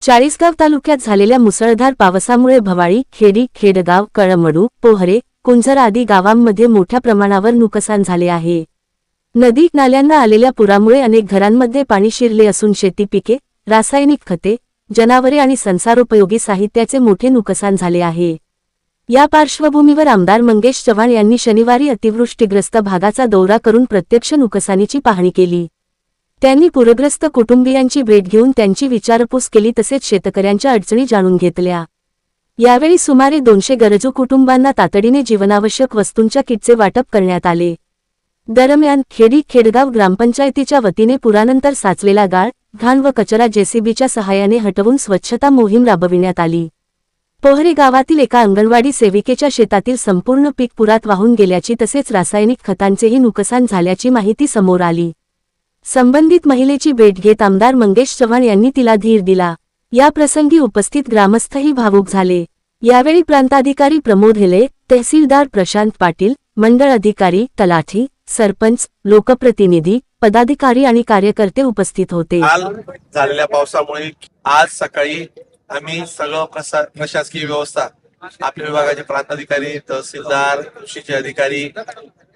चाळीसगाव तालुक्यात झालेल्या मुसळधार पावसामुळे भवाळी, खेडी, खेडगाव, कळमडू, पोहरे, कुंझर आदी गावांमध्ये मोठ्या प्रमाणावर नुकसान झाले आहे. नदी नाल्यांना आलेल्या पुरामुळे अनेक घरांमध्ये पाणी शिरले असून शेती पिके, रासायनिक खते, जनावरे आणि संसारोपयोगी साहित्याचे मोठे नुकसान झाले आहे. या पार्श्वभूमीवर आमदार मंगेश चव्हाण यांनी शनिवारी अतिवृष्टीग्रस्त भागाचा दौरा करून प्रत्यक्ष नुकसानीची पाहणी केली. त्यांनी पूरग्रस्त कुटुंबियांची भेट घेऊन त्यांची विचारपूस केली तसेच शेतकऱ्यांच्या अडचणी जाणून घेतल्या. यावेळी सुमारे 200 गरजू कुटुंबांना तातडीने जीवनावश्यक वस्तूंच्या किटचे वाटप करण्यात आले. दरम्यान खेडी खेडगाव ग्रामपंचायतीच्या वतीने पुरानंतर साचलेला गाळ, घाण व कचरा जेसीबीच्या सहाय्याने हटवून स्वच्छता मोहीम राबविण्यात आली. पोहरे गावातील एका अंगणवाडी सेविकेच्या शेतातील संपूर्ण पीक पुरात वाहून गेल्याची तसेच रासायनिक खतांचेही नुकसान झाल्याची माहिती समोर आली. संबंधित महिलेची भेट घेत आमदार मंगेश चव्हाण यांनी तिला धीर दिला. या प्रसंगी उपस्थित ग्रामस्थही भावूक झाले. यावेळी प्रांताधिकारी प्रमोद हेले, तहसीलदार प्रशांत पाटील, मंडळ अधिकारी, तलाठी, सरपंच, लोकप्रतिनिधी, पदाधिकारी आणि कार्यकर्ते उपस्थित होते. काल झालेल्या पावसामुळे आज सकाळी आम्ही सगळं प्रशासकीय व्यवस्था, आपल्या विभागाचे प्रांताधिकारी, तहसीलदार, कृषीचे अधिकारी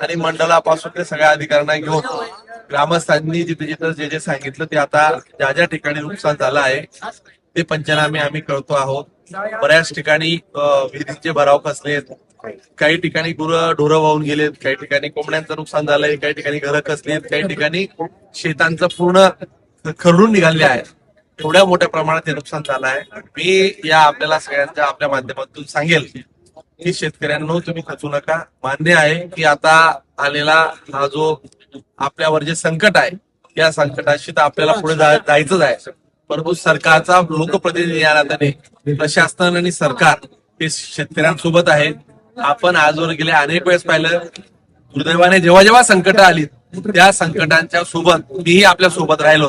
आणि मंडळापासून ते सगळ्या अधिकाऱ्यांना घेऊन ग्रामस्थांनी जिथे जिथे जे सांगितलं ते आता ज्या ज्या ठिकाणी नुकसान झालं आहे ते पंचनामे आम्ही करतो आहोत. बऱ्याच ठिकाणी विहिरींचे भराव कसलेत, काही ठिकाणी ढोरं वाहून गेलेत, काही ठिकाणी कोंबड्यांचं नुकसान झालंय, काही ठिकाणी घरं कसलीत, काही ठिकाणी शेतांचं पूर्ण खरडून निघाले आहे. एवढ्या मोठ्या प्रमाणात हे नुकसान झालं आहे. मी या आपल्याला सगळ्यांच्या आपल्या माध्यमातून सांगेल की शेतकऱ्यांनो तुम्ही खचू नका. मान्य आहे की आता आलेला हा जो आपल्यावर जे संकट आहे या संकटाशी तर आपल्याला पुढे जायचंच आहे. परंतु सरकारचा लोकप्रतिनिधी या नात्याने प्रशासन आणि सरकार हे शेतकऱ्यांसोबत आहे. आपण आजवर गेले अनेक वेळेस पाहिलं, दुर्दैवाने जेव्हा जेव्हा संकट आली त्या संकटांच्या सोबत मीही आपल्या सोबत राहिलो.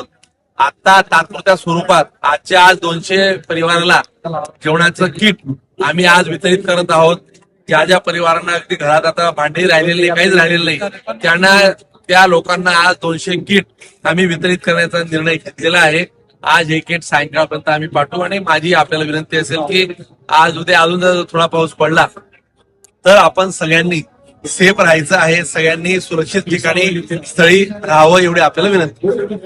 आता तात्पुरत्या स्वरूपात आजच्या आज 200 परिवाराला जेवणाचं किट आम्ही आज वितरित करत आहोत. ज्या ज्या परिवारांना अगदी घरात आता भांडी राहिलेली नाही, काहीच राहिलेलं नाही, त्यांना त्या लोकांना आज 200 किट आम्ही वितरित करण्याचा निर्णय घेतलेला आहे. आज हे किट सायंकाळपर्यंत आम्ही पाठवू आणि माझी आपल्याला विनंती असेल की आज उद्या अजून जर थोडा पाऊस पडला तर आपण सगळ्यांनी सेफ राहायचं आहे. सगळ्यांनी सुरक्षित ठिकाणी स्थळी राहावं एवढी आपल्याला विनंती.